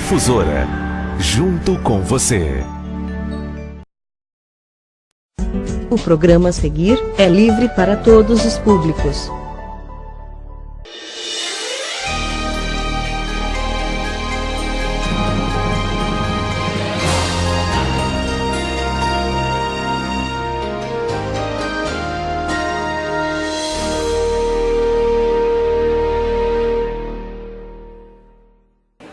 Difusora, junto com você. O programa a seguir é livre para todos os públicos.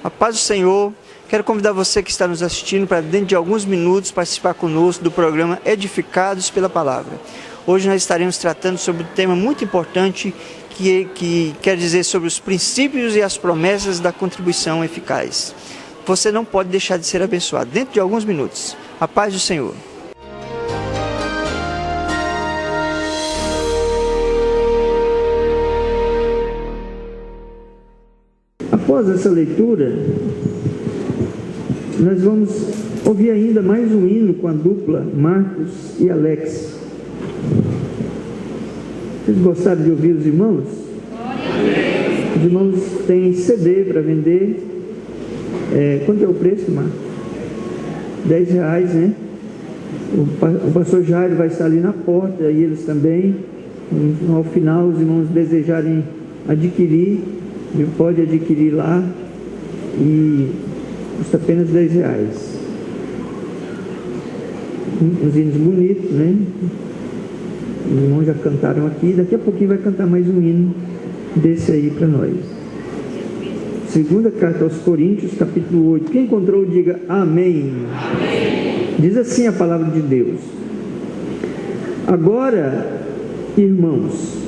A paz do Senhor, quero convidar você que está nos assistindo para dentro de alguns minutos participar conosco do programa Edificados pela Palavra. Hoje nós estaremos tratando sobre um tema muito importante que quer dizer sobre os princípios e as promessas da contribuição eficaz. Você não pode deixar de ser abençoado dentro de alguns minutos. A paz do Senhor. Após essa leitura, nós vamos ouvir ainda mais um hino com a dupla Marcos e Alex. Vocês gostaram de ouvir os irmãos? Os irmãos têm CD para vender. Quanto é o preço, Marcos? R$10, né? O pastor Jairo vai estar ali na porta, e eles também. Ao final, os irmãos desejarem adquirir, pode adquirir lá, e custa apenas R$10. Uns hinos bonitos, né? Os irmãos já cantaram aqui, daqui a pouquinho vai cantar mais um hino desse aí para nós. Segunda carta aos Coríntios, capítulo 8. Quem encontrou, diga amém. Amém. Diz assim a palavra de Deus: agora, irmãos,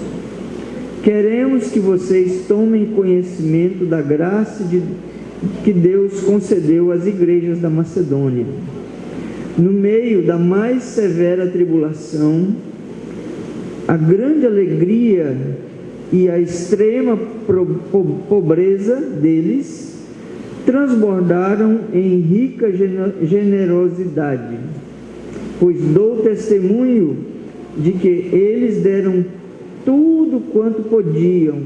queremos que vocês tomem conhecimento da graça que Deus concedeu às igrejas da Macedônia. No meio da mais severa tribulação, a grande alegria e a extrema pobreza deles transbordaram em rica generosidade, pois dou testemunho de que eles deram tudo quanto podiam,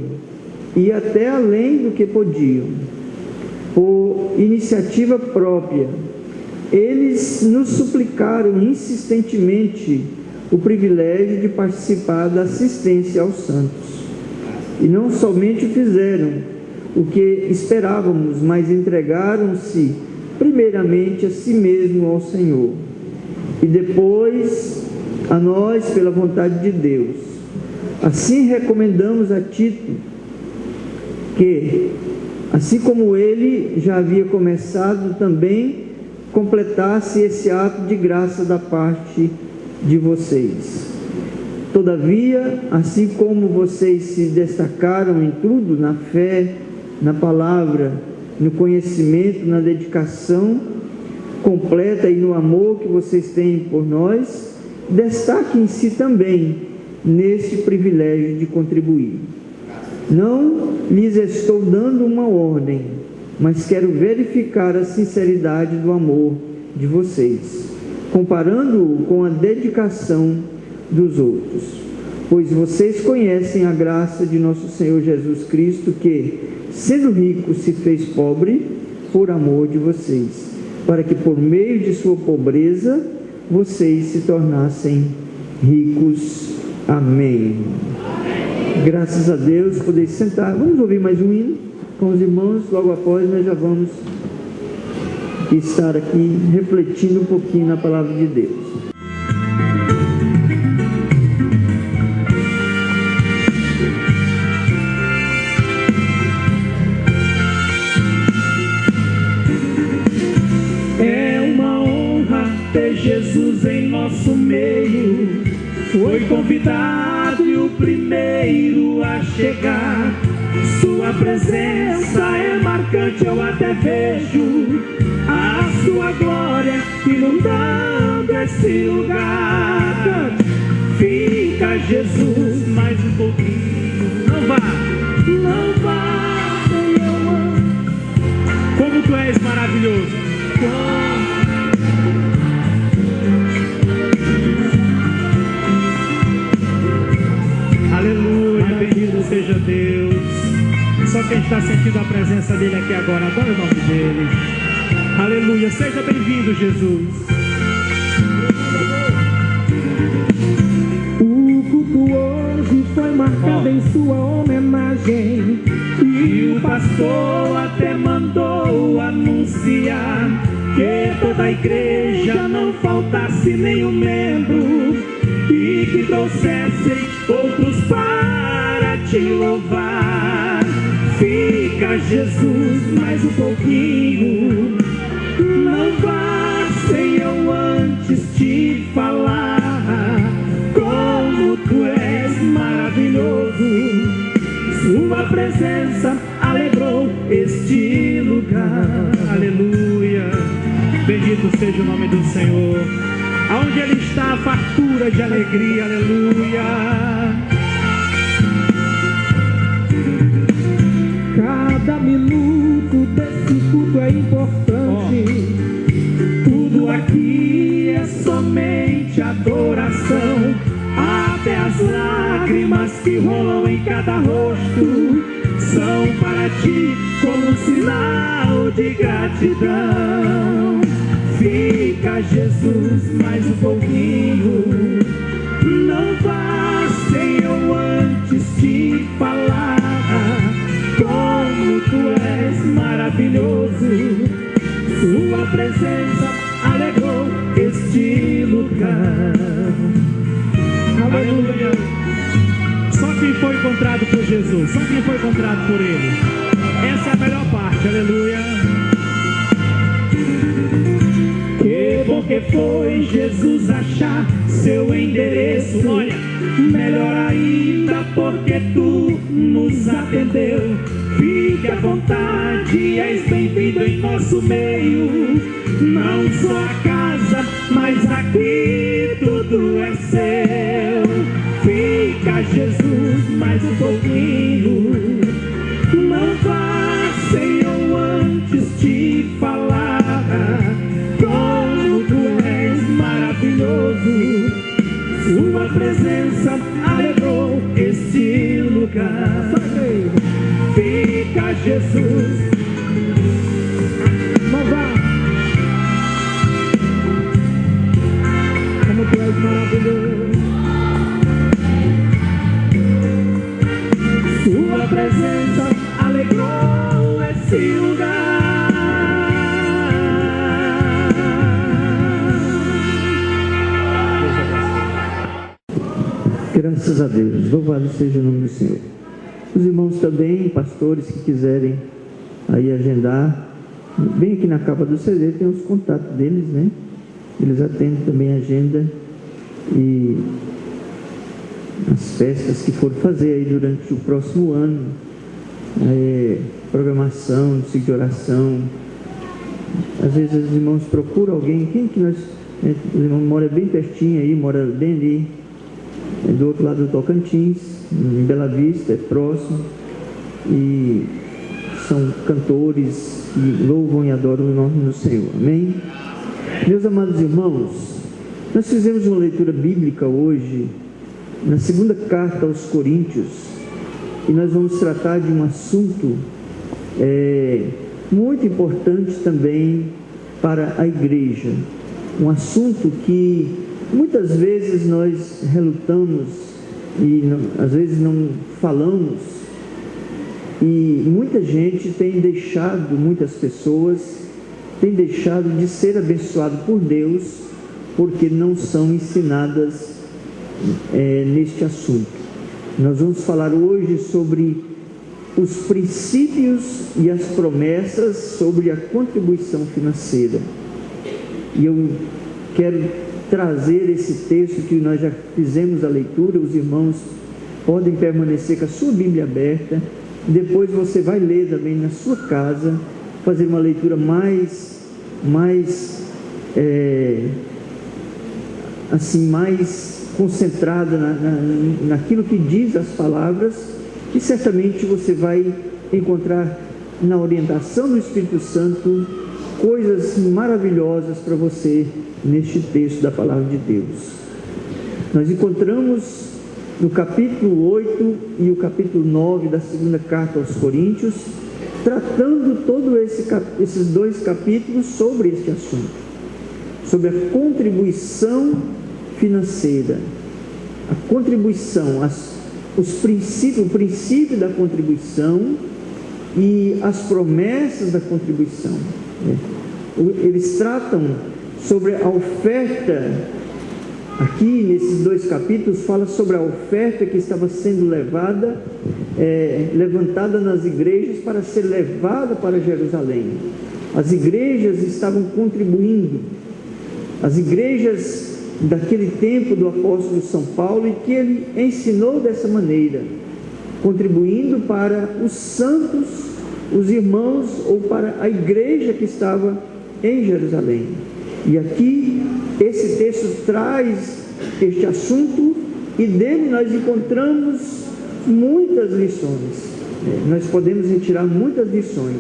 e até além do que podiam, por iniciativa própria. Eles nos suplicaram insistentemente o privilégio de participar da assistência aos santos. E não somente fizeram o que esperávamos, mas entregaram-se primeiramente a si mesmo ao Senhor, e depois a nós pela vontade de Deus. Assim recomendamos a Tito que, assim como ele já havia começado, também completasse esse ato de graça da parte de vocês. Todavia, assim como vocês se destacaram em tudo, na fé, na palavra, no conhecimento, na dedicação completa e no amor que vocês têm por nós, destaquem-se também neste privilégio de contribuir. Não lhes estou dando uma ordem, mas quero verificar a sinceridade do amor de vocês, comparando-o com a dedicação dos outros. Pois vocês conhecem a graça de nosso Senhor Jesus Cristo, que, sendo rico, se fez pobre por amor de vocês, para que por meio de sua pobreza vocês se tornassem ricos. Amém. Graças a Deus, podeis sentar. Vamos ouvir mais um hino com os irmãos. Logo após nós já vamos estar aqui refletindo um pouquinho na palavra de Deus. É uma honra ter Jesus em nosso meio. Foi convidado e o primeiro a chegar. Sua presença é marcante, eu até vejo a sua glória inundando esse lugar. Fica Jesus mais um pouquinho. Não vá, Senhor. Como tu és maravilhoso. Aleluia, bendito seja Deus. Só quem está sentindo a presença dele aqui agora, adora o nome dele. Jesus. O culto hoje foi marcado em sua homenagem, E o pastor até mandou anunciar que toda a igreja não faltasse nenhum membro e que trouxessem outros para te louvar. Fica, Jesus, mais um pouquinho, não vá sem eu antes te falar como tu és maravilhoso. Sua presença alegrou este lugar. Aleluia. Bendito seja o nome do Senhor. Aonde Ele está, a fartura de alegria. Aleluia. cada minuto desse culto é importante. Tudo aqui é somente adoração. Até as lágrimas que rolam em cada rosto são para ti como sinal de gratidão. Fica, Jesus, mais um pouquinho, não vá sem eu antes te falar como tu és maravilhoso. Sua presença alegrou este lugar. Aleluia. Só quem foi encontrado por Jesus, só quem foi encontrado por Ele. Essa é a melhor parte, aleluia. Que bom que foi Jesus achar seu endereço. Olha, melhor ainda porque tu nos atendeu. Fique à vontade, és bem-vindo em nosso meio. Não só a casa, mas aqui tudo é seu. Fica, Jesus, mais um pouquinho, não vá sem eu antes te falar como tu és maravilhoso. Sua presença alegrou este lugar. Fica, Jesus, Mas vá, como tu és maravilhoso. sua presença alegrou esse lugar. Graças a Deus, louvado seja o nome do Senhor. Os irmãos também, pastores que quiserem aí agendar, bem aqui na capa do CD tem os contatos deles, né? Eles atendem também a agenda e as festas que for fazer aí durante o próximo ano, programação, ciclo de oração. Às vezes os irmãos procuram alguém, quem que nós, os irmãos moram bem pertinho aí, mora bem ali, do outro lado do Tocantins, em Bela Vista, é próximo, e são cantores que louvam e adoram o nome do Senhor, amém? Meus amados irmãos, nós fizemos uma leitura bíblica hoje, na segunda carta aos Coríntios, e nós vamos tratar de um assunto muito importante também para a igreja, um assunto que muitas vezes nós relutamos e às vezes não falamos, e muita gente tem deixado, muitas pessoas têm deixado de ser abençoado por Deus porque não são ensinadas neste assunto. Nós vamos falar hoje sobre os princípios e as promessas sobre a contribuição financeira, e eu quero trazer esse texto que nós já fizemos a leitura. Os irmãos podem permanecer com a sua Bíblia aberta, depois você vai ler também na sua casa, fazer uma leitura mais concentrada naquilo que diz as palavras, e certamente você vai encontrar na orientação do Espírito Santo coisas maravilhosas para você neste texto da palavra de Deus. Nós encontramos no capítulo 8 e o capítulo 9 da segunda carta aos Coríntios, tratando todos esses dois capítulos sobre este assunto. sobre a contribuição financeira. A contribuição, o princípio da contribuição e as promessas da contribuição. Eles tratam sobre a oferta. Aqui nesses 2 capítulos fala sobre a oferta que estava sendo levantada nas igrejas para ser levada para Jerusalém. As igrejas estavam contribuindo, as igrejas daquele tempo do apóstolo São Paulo, e que ele ensinou dessa maneira, contribuindo para os santos, os irmãos, ou para a igreja que estava em Jerusalém. E aqui esse texto traz este assunto, e dele nós encontramos muitas lições. Nós podemos retirar muitas lições.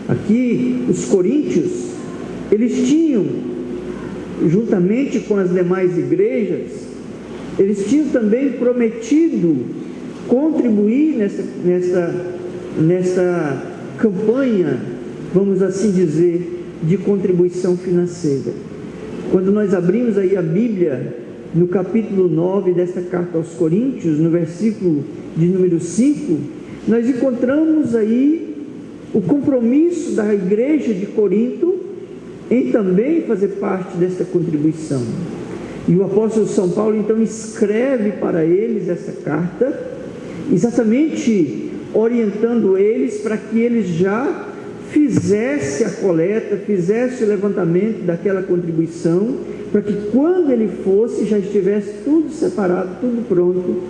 Aqui os coríntios, eles tinham, juntamente com as demais igrejas, eles tinham também prometido contribuir nessa campanha, vamos assim dizer, de contribuição financeira. Quando nós abrimos aí a Bíblia, no capítulo 9 desta carta aos Coríntios, no versículo de número 5, nós encontramos aí o compromisso da igreja de Corinto em também fazer parte dessa contribuição. E o apóstolo São Paulo então escreve para eles essa carta, exatamente orientando eles para que eles já fizesse a coleta, fizesse o levantamento daquela contribuição, para que quando ele fosse, já estivesse tudo separado, tudo pronto.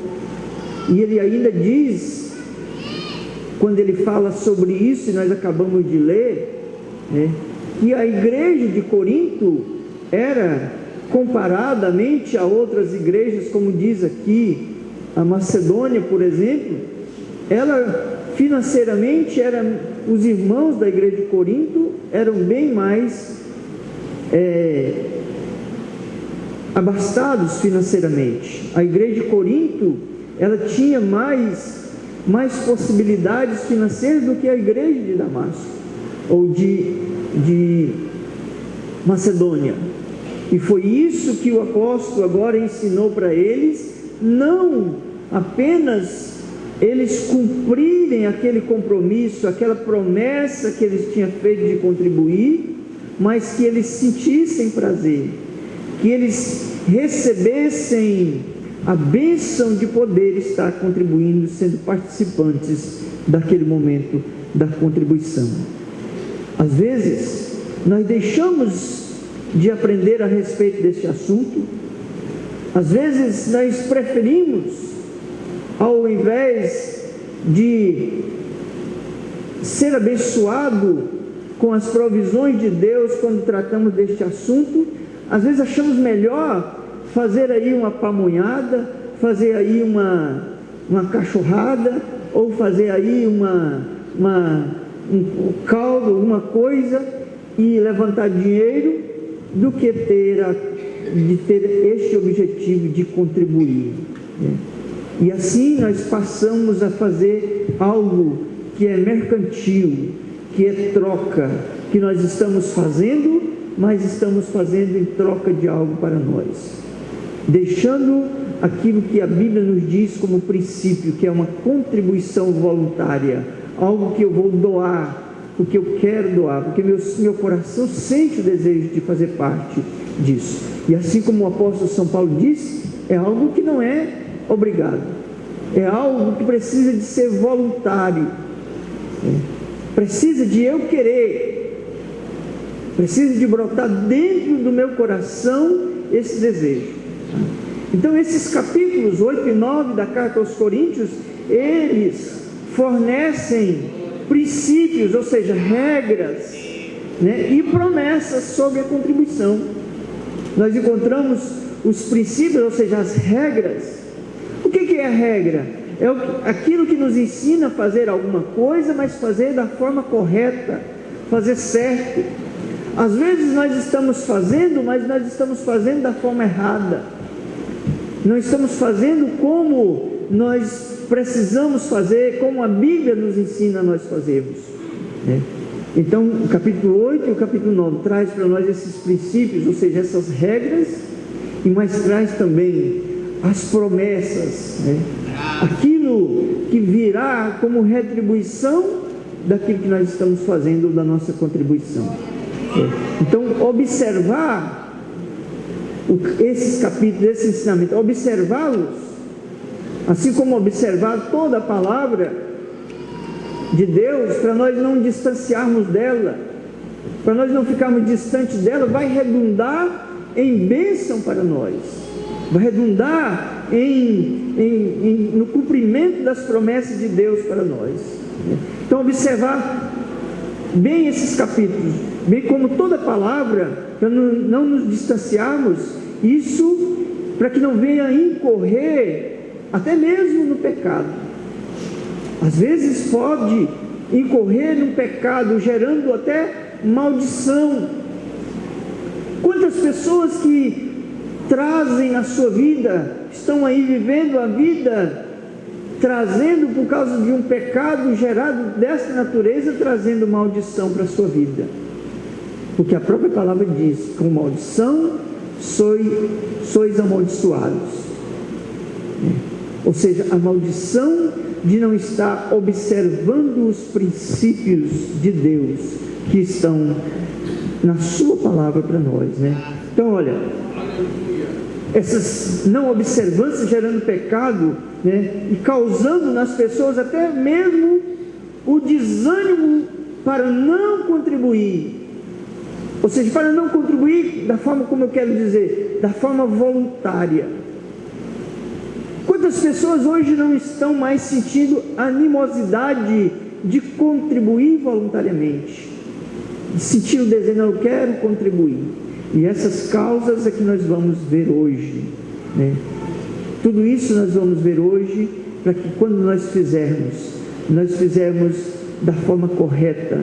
E ele ainda diz, quando ele fala sobre isso, e nós acabamos de ler, que a igreja de Corinto era, comparadamente a outras igrejas, como diz aqui, a Macedônia, por exemplo, ela financeiramente, os irmãos da igreja de Corinto eram bem mais abastados financeiramente. A igreja de Corinto, ela tinha mais possibilidades financeiras do que a igreja de Damasco ou de Macedônia. E foi isso que o apóstolo agora ensinou para eles, não apenas eles cumprirem aquele compromisso, aquela promessa que eles tinham feito de contribuir, mas que eles sentissem prazer, que eles recebessem a bênção de poder estar contribuindo, sendo participantes daquele momento da contribuição. Às vezes, nós deixamos de aprender a respeito desse assunto. Às vezes, nós preferimos, ao invés de ser abençoado com as provisões de Deus quando tratamos deste assunto, às vezes achamos melhor fazer aí uma pamonhada, fazer aí uma cachorrada, ou fazer aí um caldo, alguma coisa, e levantar dinheiro, do que de ter este objetivo de contribuir. E assim nós passamos a fazer algo que é mercantil, que é troca, que nós estamos fazendo, mas estamos fazendo em troca de algo para nós, deixando aquilo que a Bíblia nos diz como princípio, que é uma contribuição voluntária, algo que eu vou doar, porque eu quero doar, porque meu coração sente o desejo de fazer parte disso. E assim como o apóstolo São Paulo disse, é algo que não é obrigado, é algo que precisa de ser voluntário, precisa de eu querer, precisa de brotar dentro do meu coração esse desejo. Então esses capítulos 8 e 9 da carta aos Coríntios, eles fornecem princípios, ou seja, regras, e promessas sobre a contribuição. Nós encontramos os princípios, ou seja, as regras. O que é a regra? É aquilo que nos ensina a fazer alguma coisa, mas fazer da forma correta, fazer certo. Às vezes nós estamos fazendo, mas nós estamos fazendo da forma errada. Não estamos fazendo como nós precisamos fazer, como a Bíblia nos ensina a nós fazermos. Então, o capítulo 8 e o capítulo 9 traz para nós esses princípios, ou seja, essas regras, e mais traz também as promessas, né? Aquilo que virá como retribuição daquilo que nós estamos fazendo, da nossa contribuição. Então, observar esses capítulos, esse ensinamento, observá-los, assim como observar toda a palavra de Deus, para nós não distanciarmos dela, para nós não ficarmos distantes dela, vai redundar em bênção para nós, vai redundar no cumprimento das promessas de Deus para nós. Então, observar bem esses capítulos, bem como toda a palavra, para não nos distanciarmos, isso para que não venha incorrer até mesmo no pecado. Às vezes pode incorrer no pecado, gerando até maldição. Quantas pessoas que trazem na sua vida, estão aí vivendo a vida, trazendo por causa de um pecado gerado dessa natureza, trazendo maldição para a sua vida. Porque a própria palavra diz: com maldição sois amaldiçoados. Ou seja, a maldição de não estar observando os princípios de Deus que estão na sua palavra para nós, né? Então, olha, essas não observâncias gerando pecado, né? E causando nas pessoas até mesmo o desânimo para não contribuir. Ou seja, para não contribuir da forma como eu quero dizer, da forma voluntária. Quantas pessoas hoje não estão mais sentindo animosidade de contribuir voluntariamente, de sentir o desejo, não, eu quero contribuir. E essas causas é que nós vamos ver hoje, né? Tudo isso nós vamos ver hoje, para que quando nós fizermos da forma correta,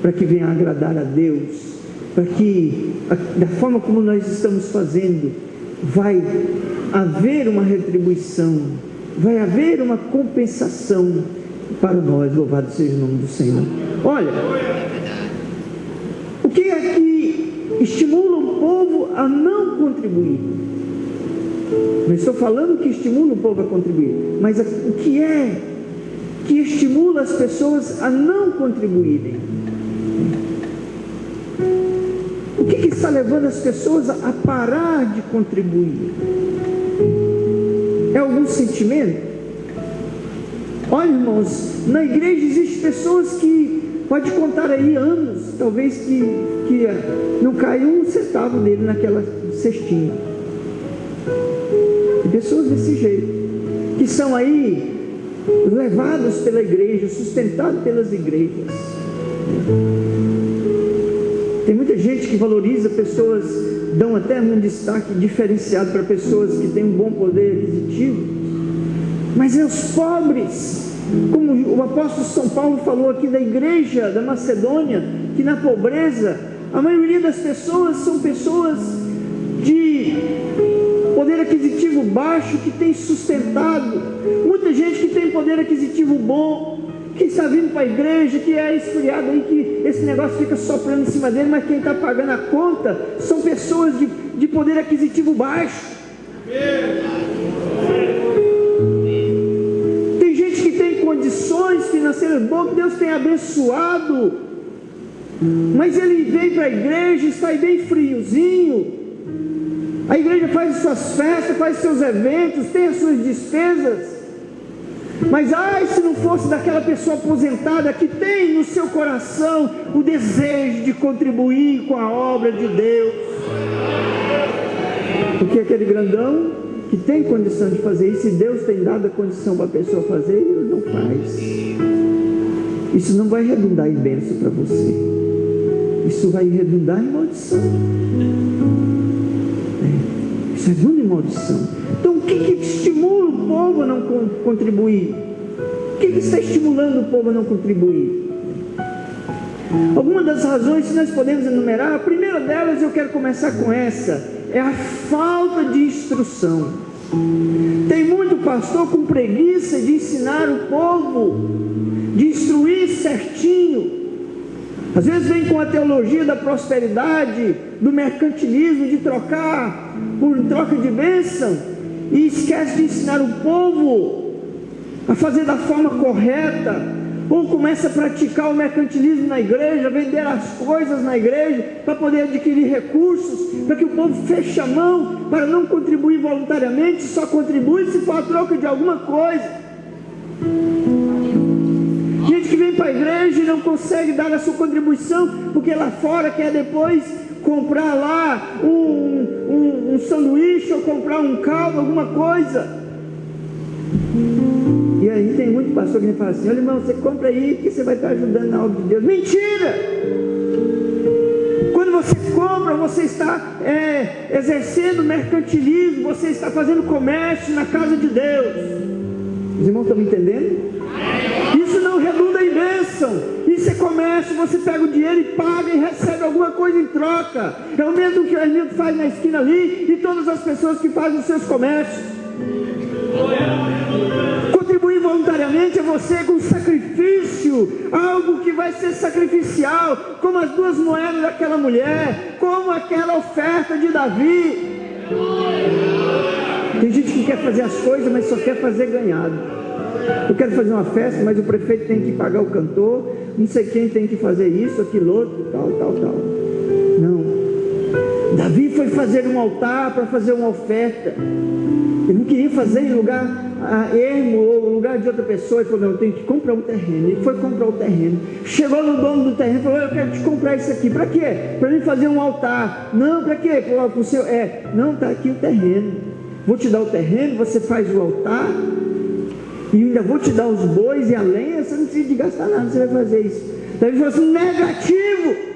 para que venha agradar a Deus, para que da forma como nós estamos fazendo, vai haver uma retribuição, vai haver uma compensação para nós. Louvado seja o nome do Senhor. Olha, o que é que estimula o povo a não contribuir? Não estou falando que estimula o povo a contribuir, mas o que é que estimula as pessoas a não contribuírem? O que está levando as pessoas a parar de contribuir? É algum sentimento? Olha, irmãos, na igreja existem pessoas que pode contar aí anos, talvez que não caiu um centavo dele naquela cestinha. E pessoas desse jeito, que são aí levadas pela igreja, sustentadas pelas igrejas. Tem muita gente que valoriza pessoas, dão até um destaque diferenciado para pessoas que têm um bom poder aquisitivo, mas é os pobres, como o apóstolo São Paulo falou aqui da igreja da Macedônia, que na pobreza, a maioria das pessoas são pessoas de poder aquisitivo baixo, que tem sustentado, muita gente que tem poder aquisitivo bom, que está vindo para a igreja, que é esfriado aí, que esse negócio fica soprando em cima dele, mas quem está pagando a conta são pessoas de poder aquisitivo baixo. Tem gente que tem condições financeiras boas, que Deus tem abençoado, mas ele vem para a igreja, está aí bem friozinho. A igreja faz suas festas, faz seus eventos, tem as suas despesas, mas se não fosse daquela pessoa aposentada que tem no seu coração o desejo de contribuir com a obra de Deus, porque aquele grandão que tem condição de fazer isso, e Deus tem dado a condição para a pessoa fazer, ele não faz. Isso não vai redundar em bênção para você, isso vai redundar em maldição. Isso é redunda em maldição. Então, o que estimula o povo a não contribuir? O que está estimulando o povo a não contribuir? Algumas das razões que nós podemos enumerar, a primeira delas, eu quero começar com essa, é a falta de instrução. Tem muito pastor com preguiça de ensinar o povo, de instruir certinho. Às vezes vem com a teologia da prosperidade, do mercantilismo, de trocar por troca de bênção, e esquece de ensinar o povo a fazer da forma correta, ou começa a praticar o mercantilismo na igreja, vender as coisas na igreja para poder adquirir recursos, para que o povo feche a mão para não contribuir voluntariamente, só contribui se for a troca de alguma coisa. Gente que vem para a igreja e não consegue dar a sua contribuição, porque lá fora quer depois comprar lá um sanduíche, ou comprar um caldo, alguma coisa. E aí tem muito pastor que me fala assim: olha, irmão, você compra aí que você vai estar ajudando na obra de Deus. Mentira! Quando você compra, você está exercendo mercantilismo, você está fazendo comércio na casa de Deus. Os irmãos estão me entendendo? Isso não redunda em bênção. Isso é comércio. Você pega o dinheiro e paga e recebe alguma coisa em troca. É o mesmo que o Hermildo faz na esquina ali, e todas as pessoas que fazem os seus comércios. Contribuir voluntariamente é você com sacrifício, algo que vai ser sacrificial, como as 2 moedas daquela mulher, como aquela oferta de Davi. Tem gente que quer fazer as coisas, mas só quer fazer ganhado. Eu quero fazer uma festa, mas o prefeito tem que pagar o cantor, não sei quem tem que fazer isso, aquilo outro, tal. Não. Davi foi fazer um altar para fazer uma oferta. Ele não queria fazer em lugar ermo ou lugar de outra pessoa. Ele falou: não, eu tenho que comprar um terreno. Ele foi comprar o terreno. Chegou no dono do terreno e falou: eu quero te comprar isso aqui. Para quê? Para mim fazer um altar. Não, para quê? Para o seu. Não, está aqui o terreno. Vou te dar o terreno, você faz o altar, e ainda vou te dar os bois e a lenha. Você não precisa de gastar nada, você vai fazer isso. Davi falou assim: negativo.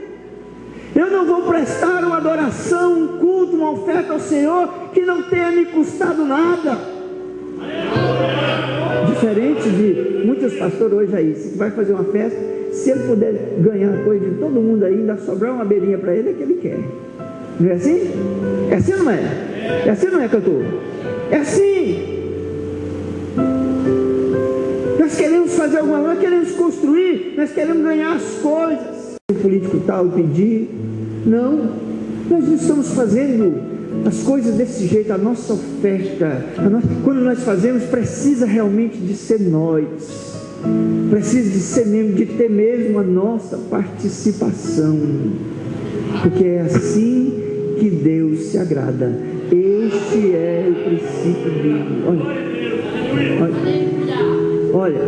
Eu não vou prestar uma adoração, um culto, uma oferta ao Senhor que não tenha me custado nada. Diferente de muitos pastores hoje aí, se vai fazer uma festa, se ele puder ganhar a coisa de todo mundo aí, ainda sobrar uma beirinha para ele, é que ele quer. Não é assim? É assim ou não é? É assim ou não é, cantor? É assim. Nós queremos fazer alguma coisa, nós queremos construir, nós queremos ganhar as coisas. O político tal pedir. Não, nós não estamos fazendo as coisas desse jeito. A nossa oferta, quando nós fazemos, precisa realmente de ser nós, precisa de ser mesmo, de ter mesmo a nossa participação, porque é assim que Deus se agrada. Este é o princípio bíblico. Olha,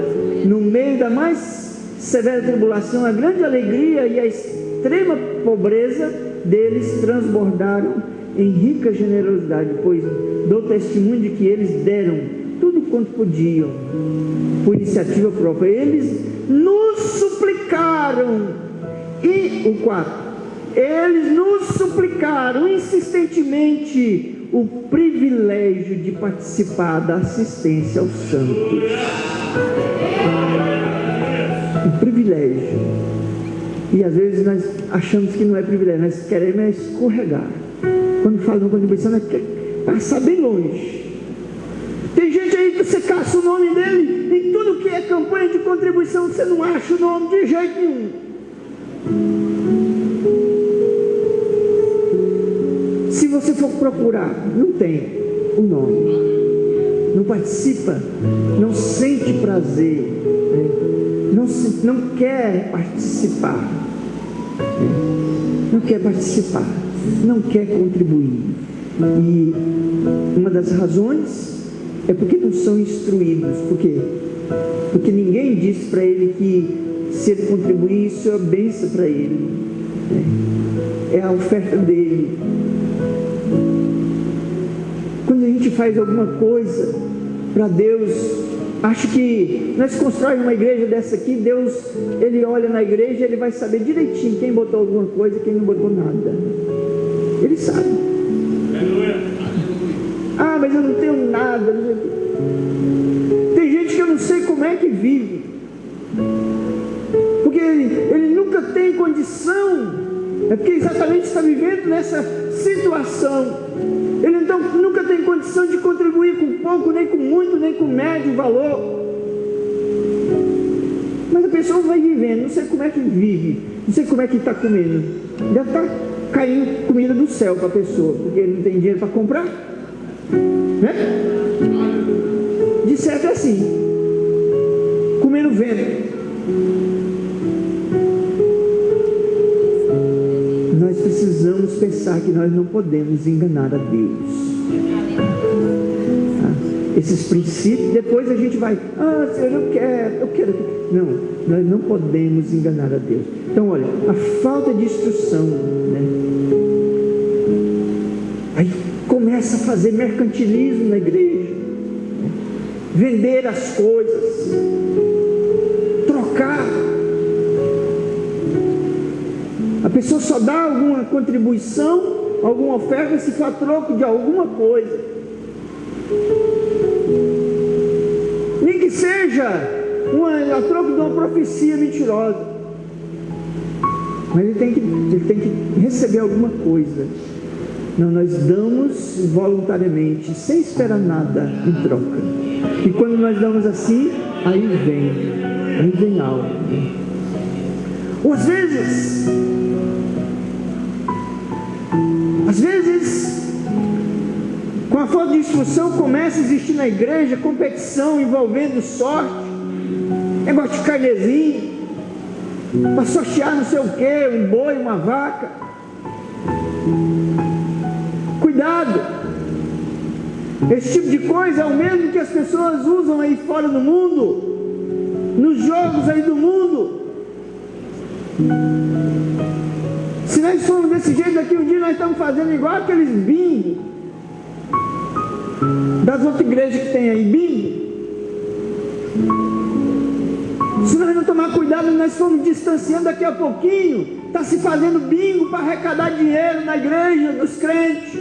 no meio da mais severa tribulação, a grande alegria e a extrema pobreza deles transbordaram em rica generosidade, pois dou testemunho de que eles deram tudo quanto podiam, por iniciativa própria. Eles nos suplicaram, e o 4, eles nos suplicaram insistentemente o privilégio de participar da assistência aos santos. Um privilégio. E às vezes nós achamos que não é privilégio, nós queremos escorregar. Quando fala de contribuição, nós queremos passar bem longe. Tem gente aí que você caça o nome dele em tudo que é campanha de contribuição, você não acha o nome de jeito nenhum. Se você for procurar, não tem o nome, não participa, não sente prazer, né? Não quer participar, não quer participar, não quer contribuir. E uma das razões é porque não são instruídos. Por quê? Porque ninguém disse para ele que se ele contribuir, isso é bênção para ele, é a oferta dele. Quando a gente faz alguma coisa para Deus, acho que nós construímos uma igreja dessa aqui, Deus, Ele olha na igreja, Ele vai saber direitinho quem botou alguma coisa e quem não botou nada. Ele sabe. Ah, mas eu não tenho nada. Tem gente que eu não sei como é que vive, porque ele nunca tem condição. É porque exatamente está vivendo nessa situação. Ele então nunca tem condição de contribuir com pouco, nem com muito, nem com médio valor. Mas a pessoa vai vivendo, não sei como é que vive, Não sei como é que está comendo. Deve estar caindo comida do céu para a pessoa, porque ele não tem dinheiro para comprar, né? De certo é assim, comendo vento. Nós precisamos pensar que nós não podemos enganar a Deus. Esses princípios, depois a gente vai, Senhor, eu quero. Não, nós não podemos enganar a Deus. Então, olha, a falta de instrução, né? Aí começa a fazer mercantilismo na igreja, né? Vender as coisas, trocar. A pessoa só dá alguma contribuição, alguma oferta se for a troco de alguma coisa. Nem que seja a troco de uma profecia mentirosa, mas ele tem que receber alguma coisa. Não, nós damos voluntariamente, sem esperar nada em troca. E quando nós damos assim, aí vem algo. Ou às vezes, com a falta de instrução, começa a existir na igreja competição envolvendo sorte, negócio de carnezinho, para sortear não sei o que, um boi, uma vaca. Cuidado! Esse tipo de coisa é o mesmo que as pessoas usam aí fora do mundo, nos jogos aí do mundo. Se nós formos desse jeito aqui, um dia nós estamos fazendo igual aqueles bingo das outras igrejas que tem aí, bingo. Se nós não tomar cuidado, nós estamos distanciando. Daqui a pouquinho está se fazendo bingo para arrecadar dinheiro na igreja dos crentes.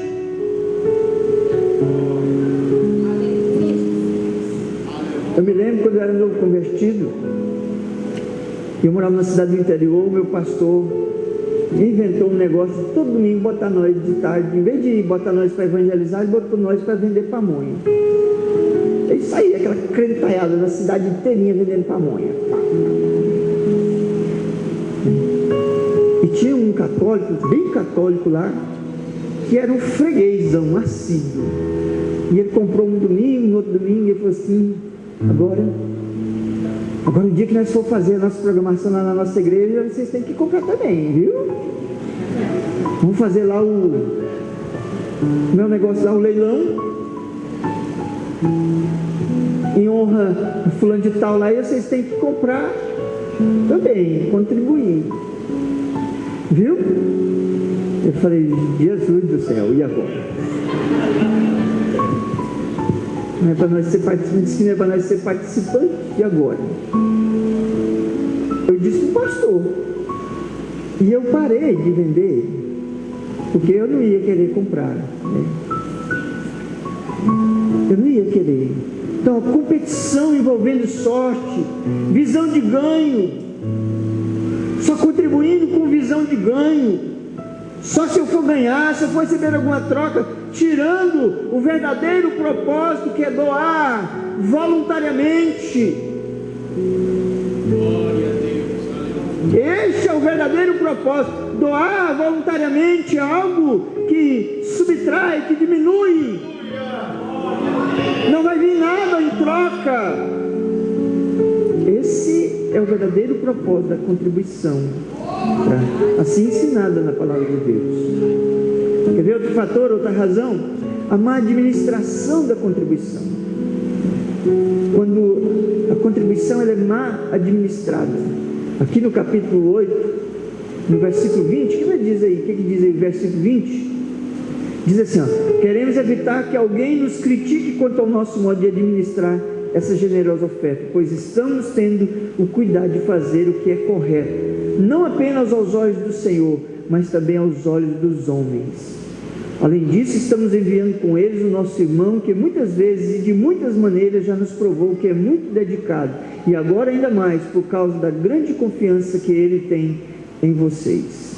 Eu me lembro quando eu era novo convertido, eu morava numa cidade do interior, o meu pastor inventou um negócio de todo domingo botar nós de tarde, em vez de botar nós para evangelizar, ele botou nós para vender pamonha. É isso aí, aquela crentalhada na cidade inteirinha vendendo pamonha. E tinha um católico, bem católico lá, que era um freguesão assíduo. E ele comprou um domingo, no outro domingo, ele falou assim: agora o dia que nós for fazer a nossa programação lá na nossa igreja, vocês têm que comprar também, viu? Vamos fazer lá o meu negócio lá, o leilão, em honra a fulano de tal lá, e vocês têm que comprar também, contribuir, viu? Eu falei: Jesus do céu, e agora? Não é para nós ser participantes, não é para nós ser participantes, e agora? Eu disse para o pastor, e eu parei de vender, porque eu não ia querer comprar, né? Eu não ia querer. Então, a competição envolvendo sorte, visão de ganho, só contribuindo com visão de ganho, só se eu for ganhar, se eu for receber alguma troca, tirando o verdadeiro propósito, que é doar voluntariamente. Glória a Deus. Este é o verdadeiro propósito. Doar voluntariamente é algo que subtrai, que diminui. Não vai vir nada em troca. Esse é o verdadeiro propósito da contribuição, assim ensinada na palavra de Deus. Quer ver outro fator, outra razão? A má administração da contribuição. Quando a contribuição ela é má administrada. Aqui no capítulo 8, no versículo 20, o que diz aí? O que diz aí o versículo 20? Diz assim, ó: queremos evitar que alguém nos critique quanto ao nosso modo de administrar essa generosa oferta, pois estamos tendo o cuidado de fazer o que é correto, não apenas aos olhos do Senhor, mas também aos olhos dos homens. Além disso, estamos enviando com eles o nosso irmão, que muitas vezes e de muitas maneiras já nos provou que é muito dedicado, e agora ainda mais por causa da grande confiança que ele tem em vocês.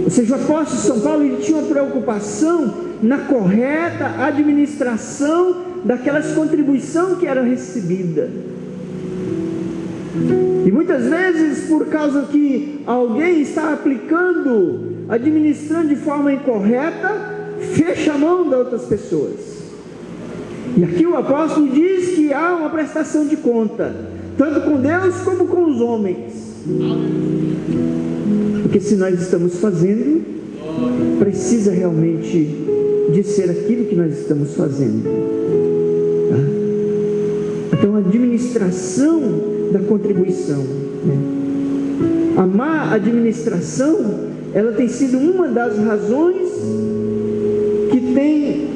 Ou seja, o apóstolo São Paulo ele tinha uma preocupação na correta administração daquelas contribuições que eram recebidas. E muitas vezes, por causa que alguém está administrando de forma incorreta, fecha a mão de outras pessoas. E aqui o apóstolo diz que há uma prestação de conta, tanto com Deus como com os homens. Porque se nós estamos fazendo, precisa realmente de ser aquilo que nós estamos fazendo. Tá? Então, a administração da contribuição, né? A má administração, ela tem sido uma das razões que tem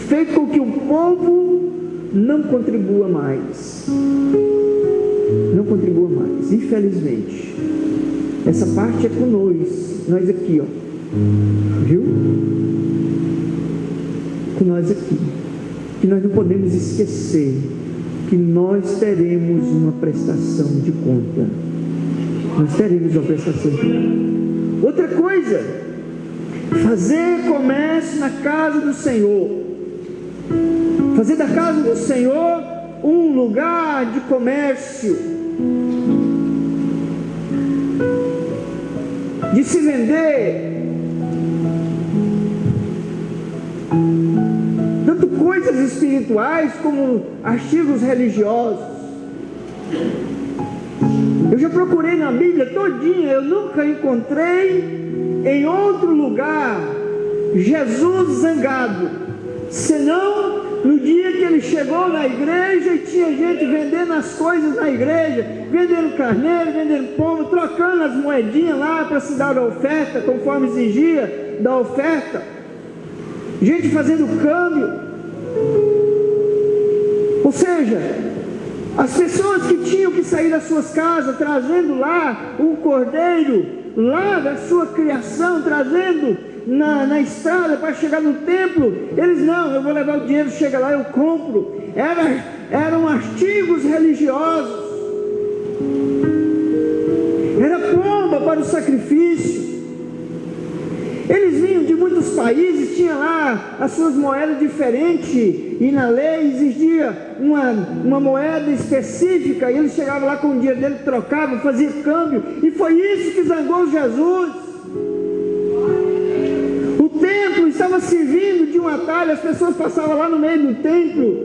feito com que o povo não contribua mais. Não contribua mais, infelizmente. Essa parte é com nós aqui, ó. Viu? Com nós aqui. Que nós não podemos esquecer que nós teremos uma prestação de conta. Nós teremos uma prestação de conta. Outra coisa, fazer comércio na casa do Senhor. Fazer da casa do Senhor um lugar de comércio, de se vender, tanto coisas espirituais como artigos religiosos. Eu já procurei na Bíblia todinha, eu nunca encontrei em outro lugar Jesus zangado, senão no dia que ele chegou na igreja e tinha gente vendendo as coisas na igreja, vendendo carneiro, vendendo pombo, trocando as moedinhas lá para se dar a oferta, conforme exigia da oferta, gente fazendo câmbio. Ou seja, as pessoas que tinham que sair das suas casas, trazendo lá o cordeiro, lá da sua criação, trazendo na estrada para chegar no templo, eles não, eu vou levar o dinheiro, chega lá, eu compro. Eram artigos religiosos, era pomba para o sacrifício. Eles vinham de muitos países, tinha lá as suas moedas diferentes, e na lei exigia uma moeda específica, e eles chegavam lá com o dinheiro dele, trocavam, faziam câmbio, e foi isso que zangou Jesus. O templo estava servindo de um atalho, as pessoas passavam lá no meio do templo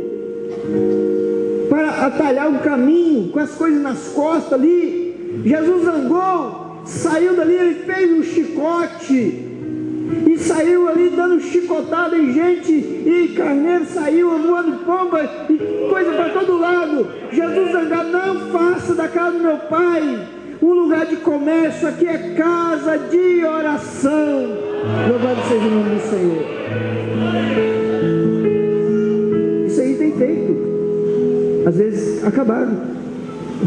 para atalhar o caminho, com as coisas nas costas ali. Jesus zangou, saiu dali, ele fez um chicote e saiu ali dando chicotada em gente, e carneiro saiu voando, pomba e coisa para todo lado. Jesus zangado: não faça da casa do meu pai um lugar de comércio, aqui é casa de oração. Louvado seja o nome do Senhor. Isso aí tem feito, às vezes acabaram.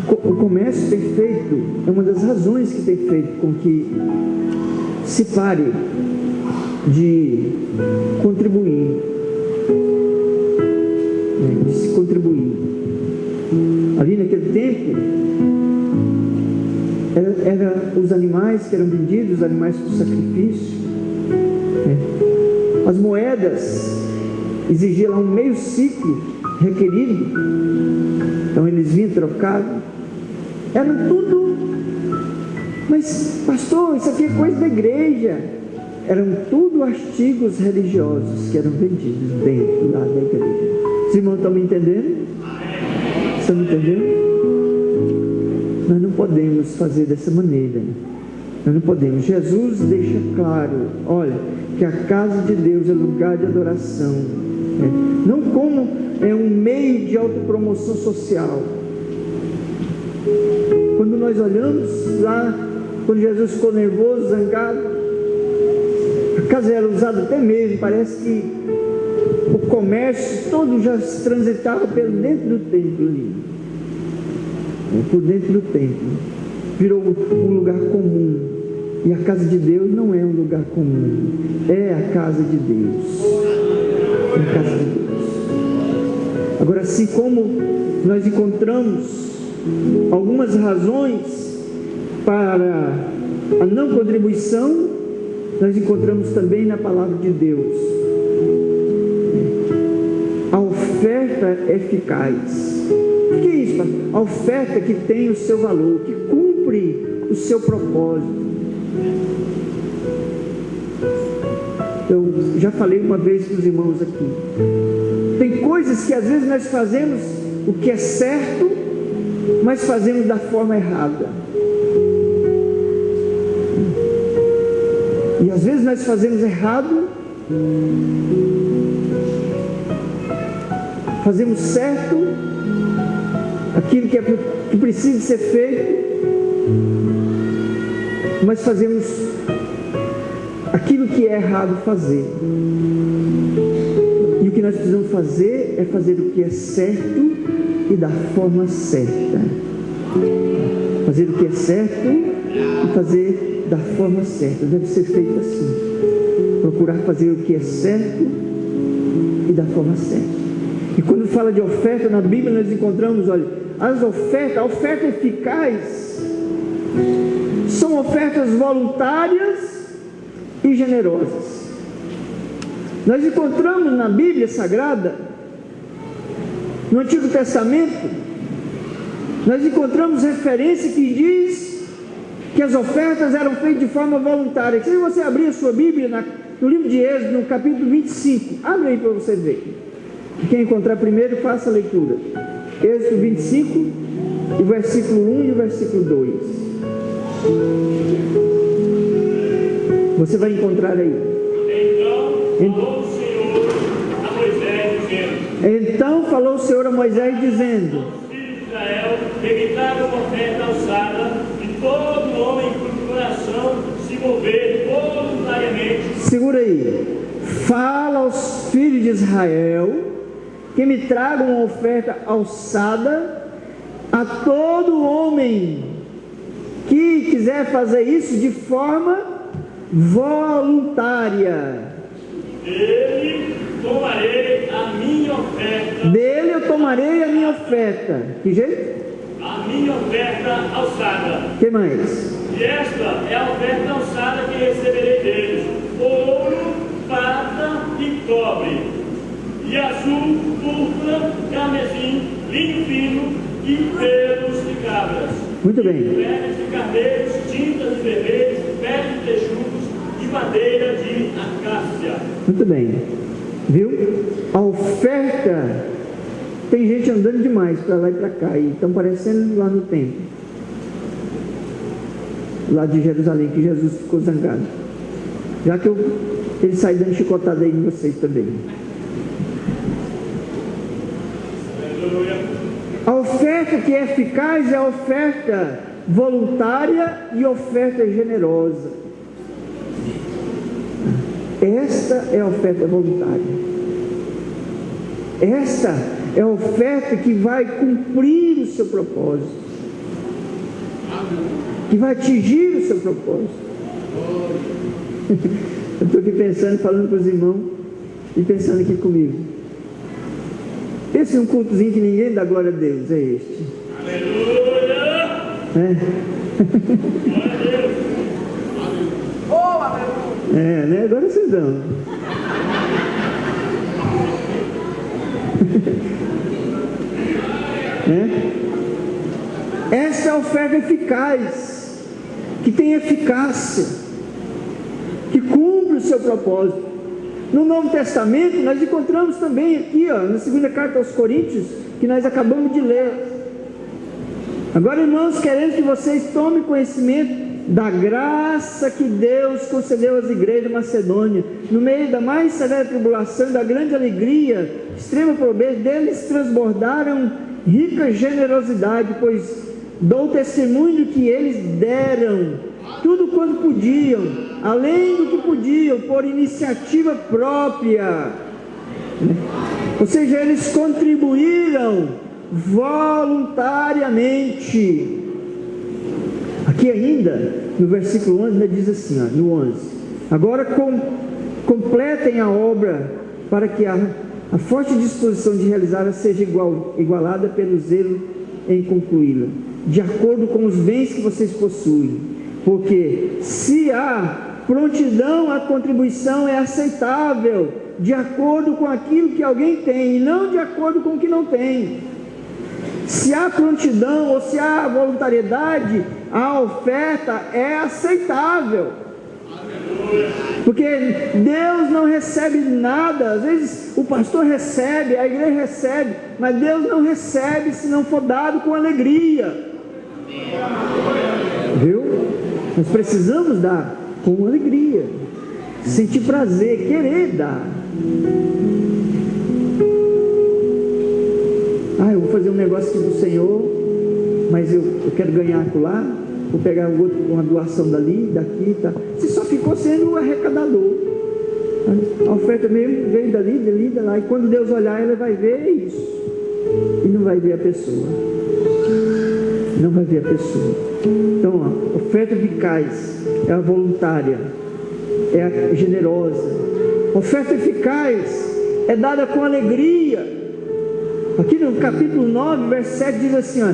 O comércio tem feito, é uma das razões que tem feito com que se pare de contribuir, de se contribuir. Ali naquele tempo, era os animais que eram vendidos, os animais para o sacrifício. As moedas exigiam lá um meio ciclo requerido, então eles vinham trocados. Era tudo, mas pastor, isso aqui é coisa da igreja. Eram tudo artigos religiosos que eram vendidos dentro lá da igreja. Os irmãos estão me entendendo? Estão me entendendo? Nós não podemos fazer dessa maneira. Nós não podemos. Jesus deixa claro, olha, que a casa de Deus é lugar de adoração, não como um meio de autopromoção social. Quando nós olhamos lá, quando Jesus ficou nervoso, zangado, a casa era usada até mesmo, parece que o comércio todo já se transitava pelo dentro do templo ali, por dentro do templo, virou um lugar comum. E a casa de Deus não é um lugar comum, é a casa de Deus. É a casa de Deus. Agora, assim como nós encontramos algumas razões para a não contribuição, nós encontramos também na palavra de Deus a oferta eficaz. O que é isso, pastor? A oferta que tem o seu valor, que cumpre o seu propósito. Eu já falei uma vez para os irmãos aqui. Tem coisas que às vezes nós fazemos o que é certo, mas fazemos da forma errada. E às vezes nós fazemos errado, fazemos certo, aquilo que precisa ser feito, mas fazemos aquilo que é errado fazer. E o que nós precisamos fazer é fazer o que é certo e da forma certa. Fazer o que é certo e fazer da forma certa. Deve ser feito assim. Procurar fazer o que é certo e da forma certa. E quando fala de oferta na Bíblia, nós encontramos, olha, a oferta eficaz são ofertas voluntárias e generosas. Nós encontramos na Bíblia Sagrada, no Antigo Testamento, nós encontramos referência que diz que as ofertas eram feitas de forma voluntária. Se você abrir a sua Bíblia no livro de Êxodo, no capítulo 25, abre aí para você ver. Quem encontrar primeiro, faça a leitura. Êxodo 25, o versículo 1 e o versículo 2. Você vai encontrar aí. Então falou o Senhor a Moisés dizendo: os filhos de Israel evitaram uma oferta alçada, e todo homem cujo coração se mover voluntariamente. Segura aí. Fala aos filhos de Israel que me tragam uma oferta alçada, a todo homem que quiser fazer isso de forma voluntária. Dele tomarei a minha oferta. Dele eu tomarei a minha oferta. Que jeito? A minha oferta alçada. Que mais? E esta é a oferta alçada que receberei deles: ouro, prata e cobre, e azul, púrpura, carmesim, linho fino e pelos de cabras. Muito bem. Peles de carneiros, tintas de vermelhos, peles de texugos e madeira de acácia. Muito bem. Viu? A oferta, tem gente andando demais para lá e para cá, e estão parecendo lá no templo, lá de Jerusalém, que Jesus ficou zangado. Já que ele sai dando chicotada aí em vocês também. A oferta que é eficaz é a oferta voluntária e oferta generosa. Esta é a oferta voluntária. Esta é a oferta que vai cumprir o seu propósito, que vai atingir o seu propósito. Eu estou aqui pensando, falando com os irmãos e pensando aqui comigo. Pense num cultozinho que ninguém dá glória a Deus, é este. Aleluia! É, né? Agora vocês dão. Essa é a oferta eficaz, que tem eficácia, que cumpre o seu propósito. No Novo Testamento nós encontramos também aqui, na segunda carta aos Coríntios, que nós acabamos de ler. Agora, irmãos, queremos que vocês tomem conhecimento da graça que Deus concedeu às igrejas de Macedônia, no meio da mais severa tribulação, da grande alegria, extrema pobreza, deles transbordaram rica generosidade, pois dou testemunho que eles deram tudo quanto podiam, além do que podiam, por iniciativa própria. Ou seja, eles contribuíram voluntariamente. Aqui ainda, no versículo 11, diz assim, no 11: agora completem a obra, para que a forte disposição de realizá-la seja igualada pelo zelo em concluí-la, de acordo com os bens que vocês possuem, porque se há prontidão, a contribuição é aceitável, de acordo com aquilo que alguém tem, e não de acordo com o que não tem. Se há prontidão ou se há voluntariedade, a oferta é aceitável. Porque Deus não recebe nada. Às vezes o pastor recebe, a igreja recebe, mas Deus não recebe se não for dado com alegria. Viu? Nós precisamos dar com alegria, sentir prazer, querer dar. Eu vou fazer um negócio aqui do Senhor, mas eu quero ganhar acolá, vou pegar uma doação dali, daqui, tá? Você só ficou sendo o arrecadador. A oferta mesmo veio dali, de lá, e quando Deus olhar, Ele vai ver isso, e não vai ver a pessoa. Não vai ver a pessoa. Então, a oferta eficaz é a voluntária, é a generosa. A oferta eficaz é dada com alegria. Aqui no capítulo 9, verso 7 diz assim, ó: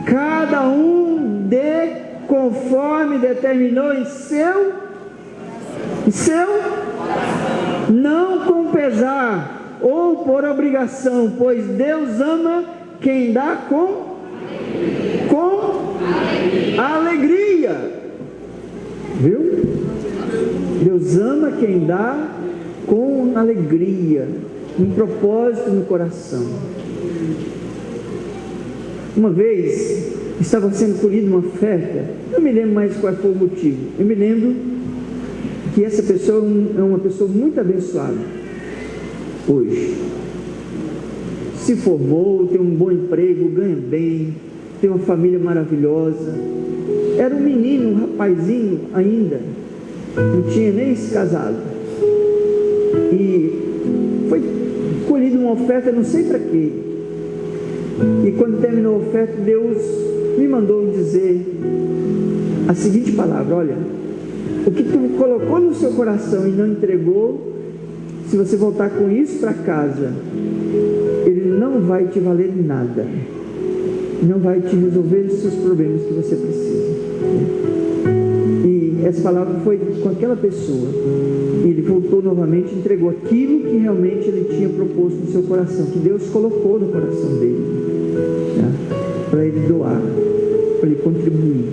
cada um dê conforme determinou em seu, não com pesar ou por obrigação, pois Deus ama quem dá com alegria. Viu? Deus ama quem dá com alegria, um propósito no coração. Uma vez estava sendo colhida uma oferta, não me lembro mais qual foi o motivo. Eu me lembro que essa pessoa é uma pessoa muito abençoada hoje. Se formou, tem um bom emprego, ganha bem, tem uma família maravilhosa. Era um menino, um rapazinho ainda, não tinha nem se casado. E foi colhida uma oferta, não sei para quê. E quando terminou a oferta, Deus me mandou dizer a seguinte palavra: olha, o que tu colocou no seu coração e não entregou, se você voltar com isso para casa, ele não vai te valer nada, não vai te resolver os seus problemas que você precisa. E essa palavra foi com aquela pessoa, e ele voltou novamente e entregou aquilo que realmente ele tinha proposto no seu coração, que Deus colocou no coração dele, tá? Para ele doar, para ele contribuir.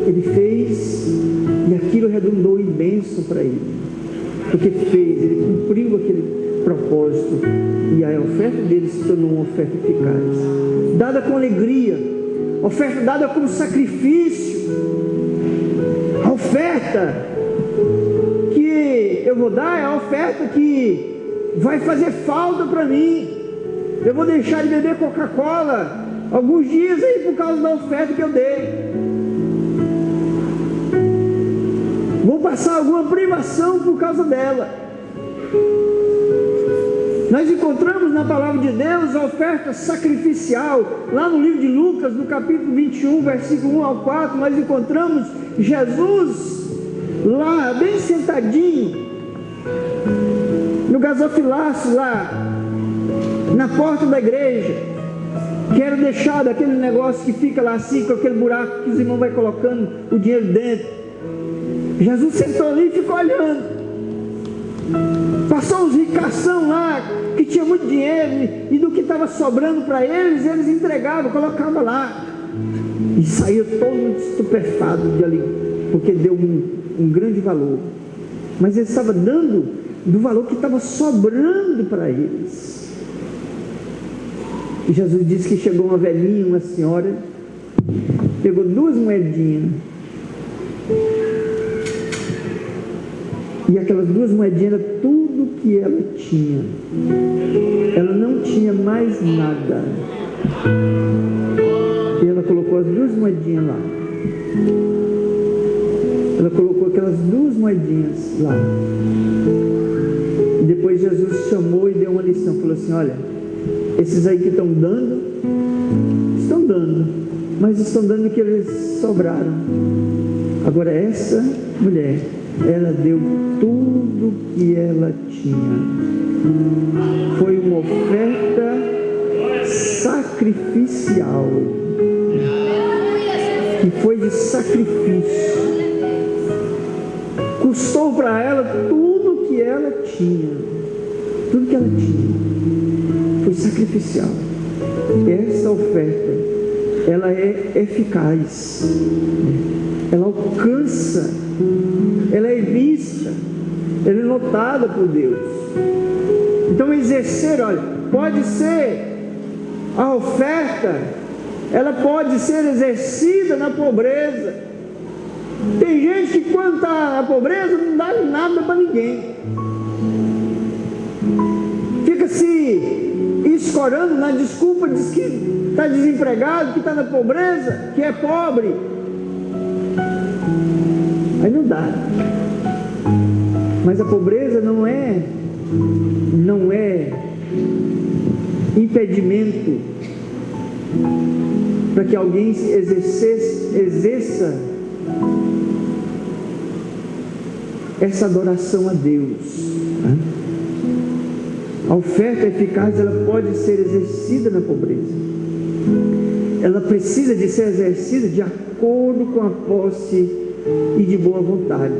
Ele fez, e aquilo redundou em bênção para ele, porque ele cumpriu aquele propósito, e a oferta dele se tornou uma oferta eficaz, dada com alegria, oferta dada como sacrifício. A oferta que eu vou dar é a oferta que vai fazer falta para mim. Eu vou deixar de beber Coca-Cola alguns dias aí por causa da oferta que eu dei. Vou passar alguma privação por causa dela. Nós encontramos na palavra de Deus a oferta sacrificial. Lá no livro de Lucas, no capítulo 21, versículo 1 ao 4, nós encontramos Jesus lá, bem sentadinho, no gasofilaço lá, na porta da igreja, que era deixado aquele negócio que fica lá assim, com aquele buraco que os irmãos vão colocando o dinheiro dentro. Jesus sentou ali e ficou olhando. Passou uns ricação lá, que tinha muito dinheiro, e do que estava sobrando para eles, eles entregavam, colocavam lá. E saiu todo estupefado de ali, porque deu um grande valor. Mas ele estava dando do valor que estava sobrando para eles. E Jesus disse que chegou uma velhinha, uma senhora, pegou 2 moedinhas, e aquelas 2 moedinhas eram tudo que ela tinha. Ela não tinha mais nada. E ela colocou as 2 moedinhas lá. Ela colocou aquelas 2 moedinhas lá. E depois Jesus chamou e deu uma lição. Falou assim: olha, esses aí que estão dando, mas estão dando o que eles sobraram. Agora essa mulher, ela deu tudo que ela tinha. Foi uma oferta sacrificial, que foi de sacrifício. Custou para ela tudo que ela tinha. tudo que ela tinha, foi sacrificial. Essa oferta, ela é eficaz, ela alcança, ela é vista, ela é notada por Deus. Então exercer, olha, pode ser a oferta, ela pode ser exercida na pobreza. Tem gente que quando está na pobreza não dá nada para ninguém, fica se escorando na desculpa, diz que está desempregado, que está na pobreza, que é pobre. Aí não dá. Mas a pobreza não é impedimento para que alguém exerça essa adoração a Deus. A oferta eficaz, ela pode ser exercida na pobreza. Ela precisa de ser exercida de acordo com a posse e de boa vontade.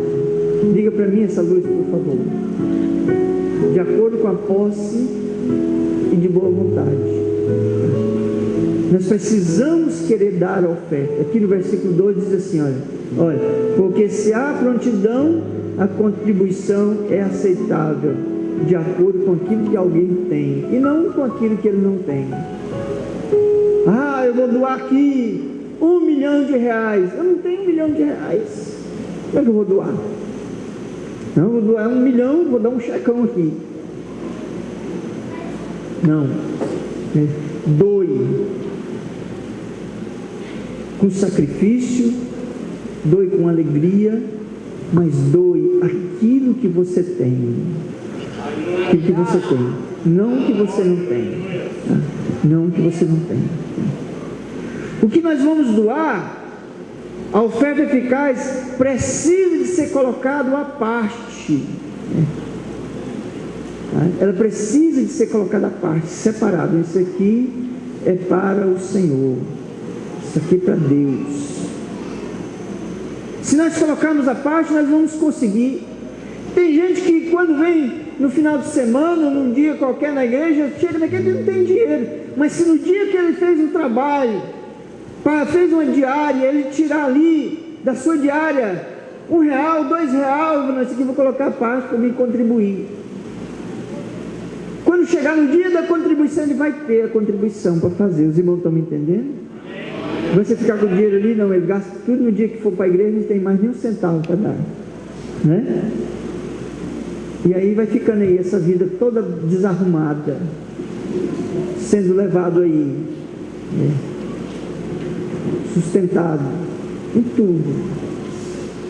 Diga para mim essa luz, por favor. De acordo com a posse e de boa vontade. Nós precisamos querer dar a oferta. Aqui no versículo 2 diz assim, olha, porque se há prontidão, a contribuição é aceitável, de acordo com aquilo que alguém tem, e não com aquilo que ele não tem. Eu vou doar aqui R$1 milhão. Eu não tenho R$1 milhão. Como é que eu vou doar? Não, eu vou doar 1 milhão, vou dar um checão aqui. Não. Doe com sacrifício, doe com alegria, mas doe aquilo que você tem. Aquilo que você tem, não o que você não tem. Não o que você não tem. O que nós vamos doar, a oferta eficaz, precisa de ser colocado à parte. Ela precisa de ser colocada à parte, separado. Isso aqui é para o Senhor, isso aqui é para Deus. Se nós colocarmos à parte, nós vamos conseguir. Tem gente que quando vem no final de semana, num dia qualquer na igreja, chega naquele dia, não tem dinheiro, mas se no dia que ele fez um trabalho, fez uma diária, ele tirar ali da sua diária R$1, R$2, isso aqui vou colocar a parte para me contribuir. Quando chegar no dia da contribuição, ele vai ter a contribuição para fazer. Os irmãos estão me entendendo? Você ficar com o dinheiro ali, não, ele gasta tudo no dia que for para a igreja, não tem mais nem um centavo para dar, né? E aí vai ficando aí essa vida toda desarrumada, sendo levado aí, sustentado em tudo.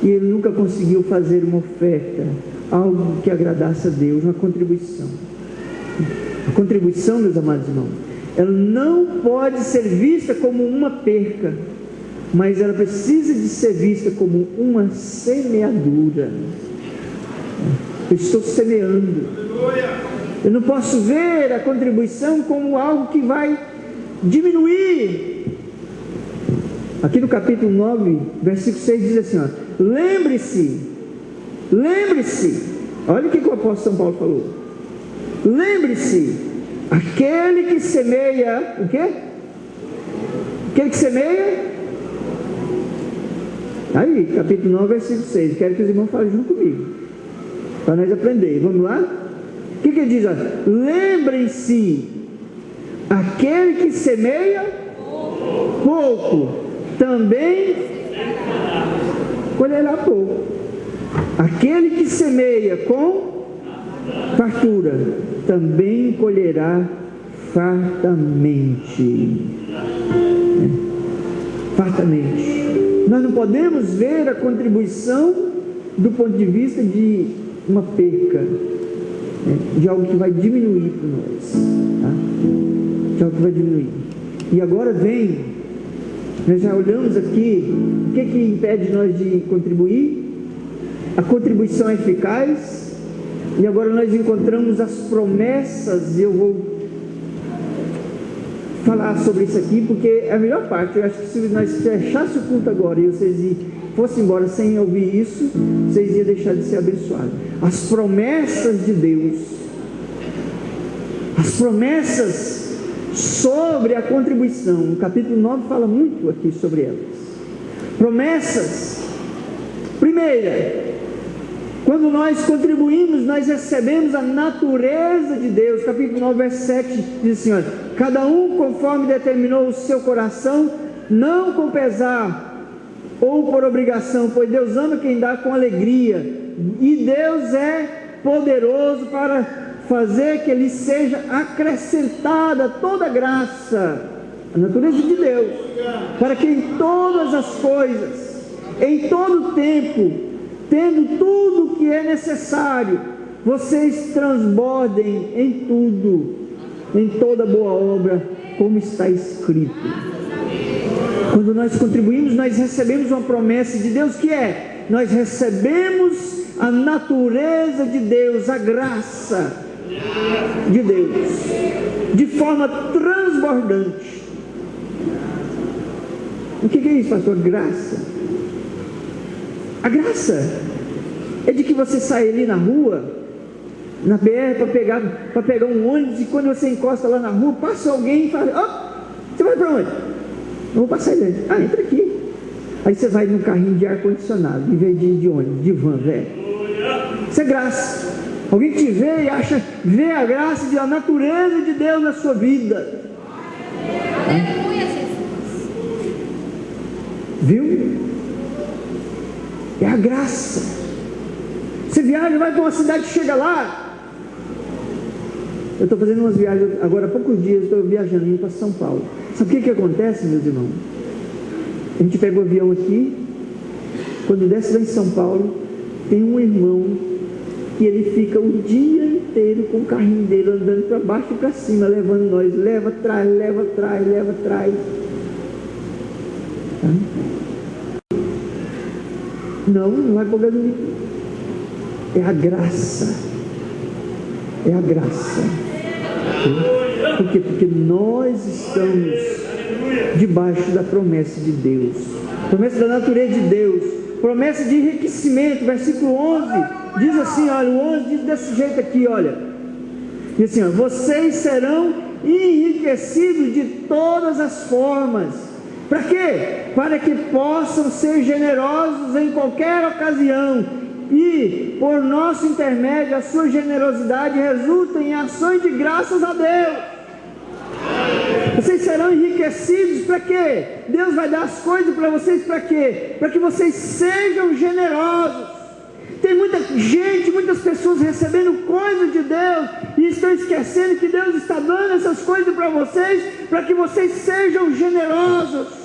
E ele nunca conseguiu fazer uma oferta, algo que agradasse a Deus, uma contribuição. A contribuição, meus amados irmãos, ela não pode ser vista como uma perca, mas ela precisa de ser vista como uma semeadura. Eu estou semeando. Eu não posso ver a contribuição como algo que vai diminuir. Aqui no capítulo 9, versículo 6 diz assim, lembre-se, olha o que o apóstolo São Paulo falou. Lembre-se, aquele que semeia, o quê? Aquele que semeia, aí, capítulo 9, versículo 6, quero que os irmãos falem junto comigo, para nós aprender. Vamos lá? O que ele diz? Lembrem-se, aquele que semeia pouco, também colherá pouco. Aquele que semeia com fartura, também colherá fartamente. Fartamente. Nós não podemos ver a contribuição do ponto de vista de uma perca, de algo que vai diminuir para nós, tá? De algo que vai diminuir. E agora nós já olhamos aqui, o que impede nós de contribuir? A contribuição é eficaz. E agora nós encontramos as promessas, e eu vou falar sobre isso aqui, porque é a melhor parte. Eu acho que se nós fechasse o culto agora e vocês fossem embora sem ouvir isso, vocês iam deixar de ser abençoados. As promessas de Deus. As promessas sobre a contribuição. O capítulo 9 fala muito aqui sobre elas. Promessas. Primeira, quando nós contribuímos, nós recebemos a natureza de Deus. Capítulo 9, verso 7 diz assim, olha, cada um conforme determinou o seu coração, não com pesar ou por obrigação, pois Deus ama quem dá com alegria, e Deus é poderoso para fazer que lhe seja acrescentada toda graça, a natureza de Deus, para que em todas as coisas, em todo tempo, tendo tudo o que é necessário, vocês transbordem em tudo, em toda boa obra, como está escrito. Quando nós contribuímos, nós recebemos uma promessa de Deus, que é, nós recebemos a natureza de Deus, a graça de Deus, de forma transbordante. O que é isso, pastor? Graça. A graça é de que você sai ali na rua, na BR, para pegar um ônibus, e quando você encosta lá na rua, passa alguém e fala, oh, você vai para onde? Eu vou passar ali. Ah, entra aqui. Aí você vai num carrinho de ar-condicionado, em vez de ônibus, de van, velho. Isso é graça. Alguém te vê e vê a graça e a natureza de Deus na sua vida. Aleluia, Jesus. Viu? É a graça. Você viaja, vai para uma cidade, chega lá. Eu estou fazendo umas viagens, agora há poucos dias, estou viajando, indo para São Paulo. Sabe o que acontece, meus irmãos? A gente pega o avião aqui, quando desce lá em São Paulo, tem um irmão que ele fica o dia inteiro com o carrinho dele andando para baixo e para cima, levando nós, leva atrás, leva atrás, leva atrás. Tá? Não vai pôr gasolina. É a graça. É a graça. Por quê? Porque nós estamos debaixo da promessa de Deus, promessa da natureza de Deus, promessa de enriquecimento. Versículo 11 diz assim, olha, o 11 diz desse jeito aqui, olha, diz assim, ó, vocês serão enriquecidos de todas as formas. Para quê? Para que possam ser generosos em qualquer ocasião, e por nosso intermédio a sua generosidade resulta em ações de graças a Deus. Vocês serão enriquecidos para quê? Deus vai dar as coisas para vocês para quê? Para que vocês sejam generosos. Tem muita gente, muitas pessoas recebendo coisas de Deus e estão esquecendo que Deus está dando essas coisas para vocês, para que vocês sejam generosos.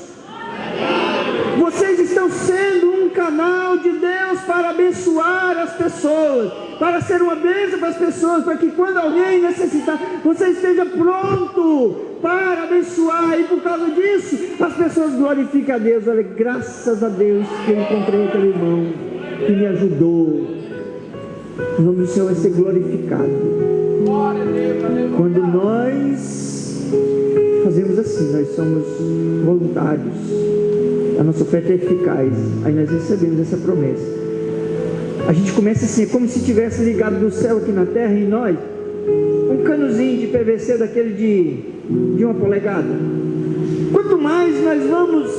Vocês estão sendo um canal de Deus para abençoar as pessoas, para ser uma bênção para as pessoas, para que quando alguém necessitar, você esteja pronto para abençoar. E por causa disso, as pessoas glorificam a Deus. Olha, graças a Deus que eu encontrei aquele irmão que me ajudou. O nome do Senhor vai ser glorificado. Quando nós fazemos assim, nós somos voluntários, a nossa oferta é eficaz, aí nós recebemos essa promessa. A gente começa assim, é como se tivesse ligado do céu aqui na terra em nós um canozinho de PVC daquele de 1 polegada. Quanto mais nós vamos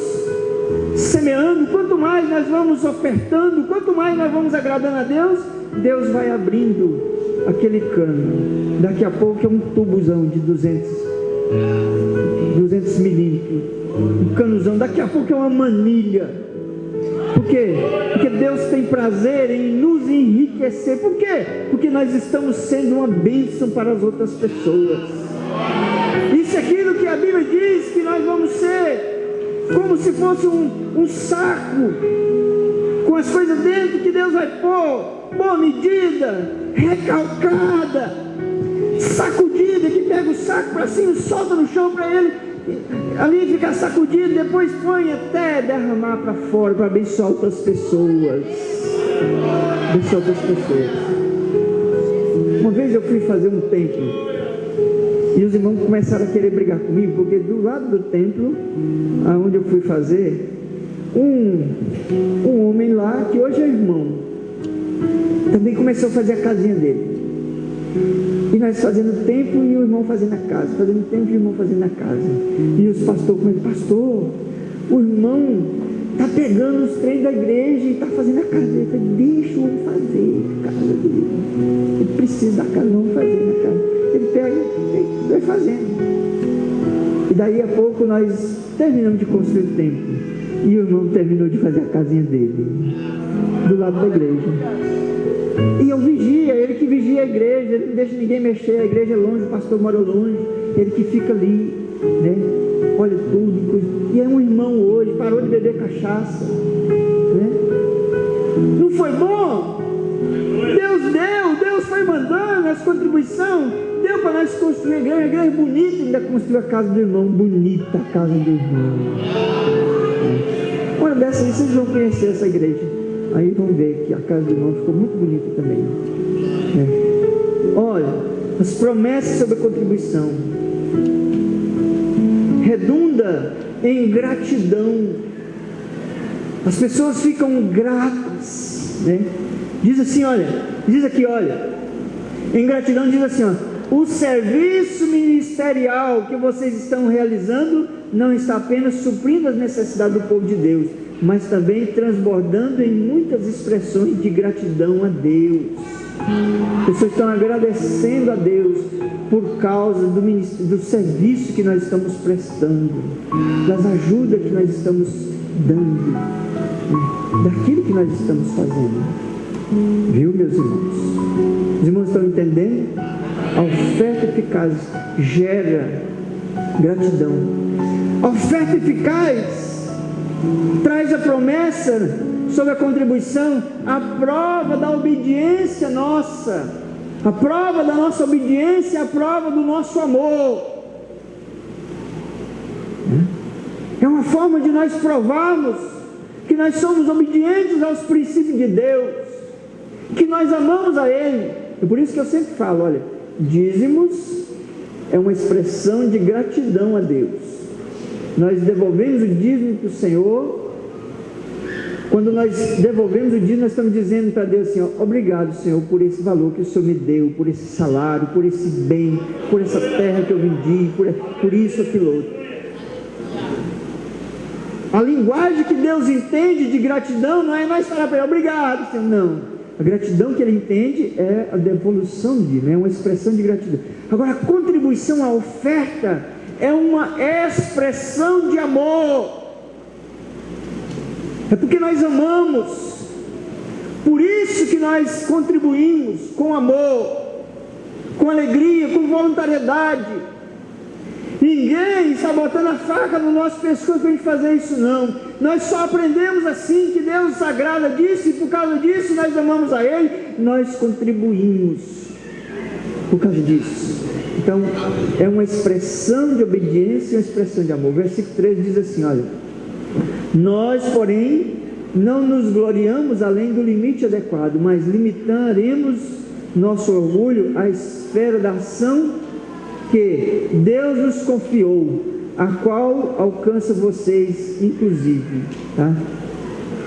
semeando, quanto mais nós vamos ofertando, quanto mais nós vamos agradando a Deus, Deus vai abrindo aquele cano. Daqui a pouco é um tubozão de 200 milímetros, um canozão. Daqui a pouco é uma manilha. Por quê? Porque Deus tem prazer em nos enriquecer. Por quê? Porque nós estamos sendo uma bênção para as outras pessoas. Isso é aquilo que a Bíblia diz, que nós vamos ser como se fosse um saco com as coisas dentro que Deus vai pôr, boa medida, recalcada, sacudida, que pega o saco para cima e solta no chão para ele ali ficar sacudido, depois põe até derramar para fora para abençoar outras pessoas. Abençoar outras pessoas. Uma vez eu fui fazer um templo e os irmãos começaram a querer brigar comigo, porque do lado do templo aonde eu fui fazer, um homem lá, que hoje é irmão, também começou a fazer a casinha dele. E nós fazendo tempo e o irmão fazendo a casa, fazendo tempo e o irmão fazendo a casa. E os pastores com ele, pastor, o irmão está pegando os trem da igreja e está fazendo a casa dele. Eu falei, deixa o homem fazer a casa dele. Ele precisa da casa, não fazer na casa. Ele pega e vai fazendo. E daí a pouco nós terminamos de construir o templo. E o irmão terminou de fazer a casinha dele, do lado da igreja. E eu vigia, ele que vigia a igreja, ele não deixa ninguém mexer, a igreja é longe, o pastor mora longe, ele que fica ali, né? Olha tudo, e é um irmão hoje, parou de beber cachaça, né? Não foi bom? Deus foi mandando as contribuições, deu para nós construir a igreja bonita, ainda construiu a casa do irmão, bonita a casa do irmão. Uma dessas aí vocês vão conhecer essa igreja. Aí vão ver que a casa do irmão ficou muito bonita também. Olha, as promessas sobre a contribuição redunda em gratidão. As pessoas ficam gratas, né? Diz assim, diz aqui, em gratidão diz assim, o serviço ministerial que vocês estão realizando não está apenas suprindo as necessidades do povo de Deus, mas também transbordando em muitas expressões de gratidão a Deus. As pessoas estão agradecendo a Deus por causa do serviço que nós estamos prestando, das ajudas que nós estamos dando, daquilo que nós estamos fazendo. Viu, meus irmãos? Os irmãos estão entendendo? A oferta eficaz gera gratidão. A oferta eficaz traz a promessa sobre a contribuição, a prova da obediência nossa, a prova da nossa obediência, a prova do nosso amor. É uma forma de nós provarmos que nós somos obedientes aos princípios de Deus, que nós amamos a Ele. É por isso que eu sempre falo, dízimos é uma expressão de gratidão a Deus. Nós devolvemos o dízimo para o Senhor. Quando nós devolvemos o dízimo, nós estamos dizendo para Deus assim, obrigado, Senhor, por esse valor que o Senhor me deu, por esse salário, por esse bem, por essa terra que eu vendi, por isso, aquilo outro. A linguagem que Deus entende de gratidão não é nós falar para Ele, obrigado, Senhor, não. A gratidão que Ele entende é a devolução do dízimo, é uma expressão de gratidão. Agora, a contribuição, a oferta, é uma expressão de amor. É porque nós amamos, por isso que nós contribuímos com amor, com alegria, com voluntariedade. Ninguém está botando a faca no nosso pescoço para a gente fazer isso, não. Nós só aprendemos assim, que Deus se agrada disso, e por causa disso nós amamos a Ele, nós contribuímos por causa disso. Então, é uma expressão de obediência e uma expressão de amor. O versículo 3 diz assim, nós, porém, não nos gloriamos além do limite adequado, mas limitaremos nosso orgulho à esfera da ação que Deus nos confiou, a qual alcança vocês, inclusive.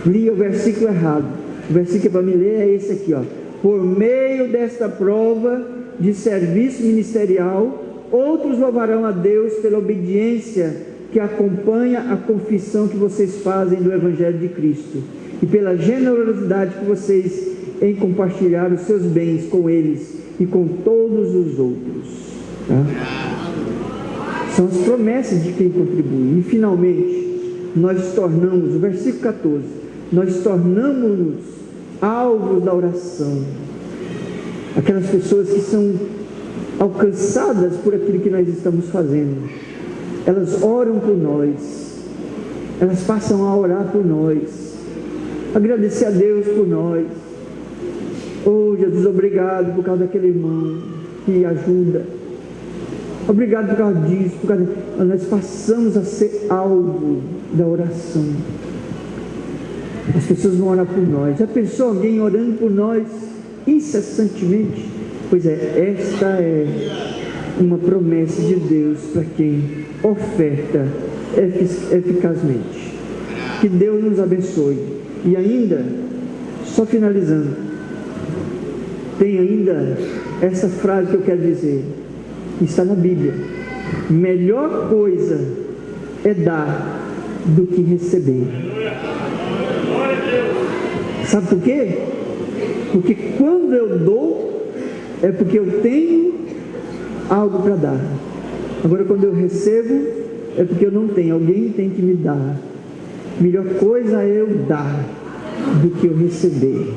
Li o versículo errado. O versículo para me ler é esse aqui, por meio desta prova de serviço ministerial, outros louvarão a Deus pela obediência que acompanha a confissão que vocês fazem do Evangelho de Cristo, e pela generosidade que vocês em compartilhar os seus bens com eles e com todos os outros. São as promessas de quem contribui. E finalmente nós tornamos, o versículo 14, nós tornamos-nos alvos da oração. Aquelas pessoas que são alcançadas por aquilo que nós estamos fazendo, elas oram por nós, elas passam a orar por nós, agradecer a Deus por nós. Oh Jesus, obrigado por causa daquele irmão que ajuda, obrigado por causa disso, por causa disso. Nós passamos a ser alvo da oração. As pessoas vão orar por nós. Já pensou alguém orando por nós incessantemente? Pois é, esta é uma promessa de Deus para quem oferta eficazmente. Que Deus nos abençoe. E ainda, só finalizando, tem ainda essa frase que eu quero dizer, está na Bíblia: melhor coisa é dar do que receber. Sabe por quê? Porque quando eu dou, é porque eu tenho algo para dar. Agora, quando eu recebo, é porque eu não tenho, alguém tem que me dar. Melhor coisa é eu dar do que eu receber.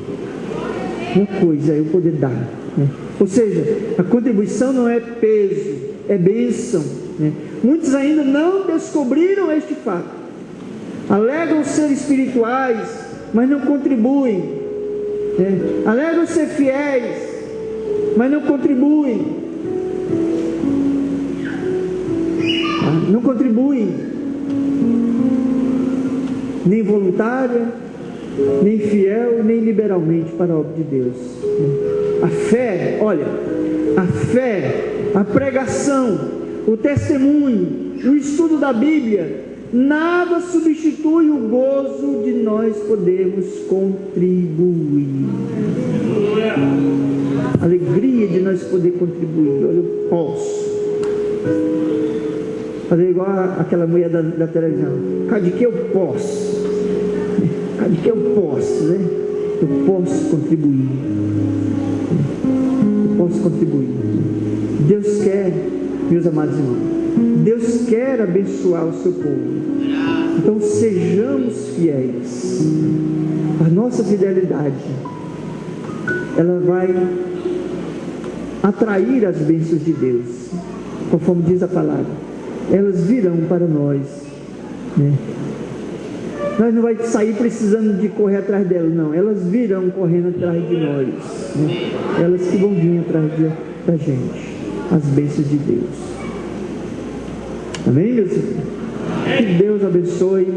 Uma coisa é eu poder dar, né? Ou seja, a contribuição não é peso, é bênção, né? Muitos ainda não descobriram este fato. Alegam ser espirituais, mas não contribuem, né? Alegam ser fiéis, mas não contribuem. Não contribuem, nem voluntária, nem fiel, nem liberalmente para a obra de Deus. A fé, olha, a fé, a pregação, o testemunho, o estudo da Bíblia, nada substitui o gozo de nós podermos contribuir. A alegria de nós poder contribuir. Olha, eu posso fazer igual aquela mulher da televisão. Cadê que eu posso? Cadê que eu posso, né? Eu posso contribuir. Eu posso contribuir. Deus quer, meus amados irmãos, Deus quer abençoar o seu povo. Então sejamos fiéis. A nossa fidelidade, ela vai atrair as bênçãos de Deus, conforme diz a palavra. Elas virão para nós, né? Nós não vamos sair precisando de correr atrás delas, não. Elas virão correndo atrás de nós, né? Elas que vão vir atrás da gente, as bênçãos de Deus. Amém, meus irmãos? Que Deus abençoe.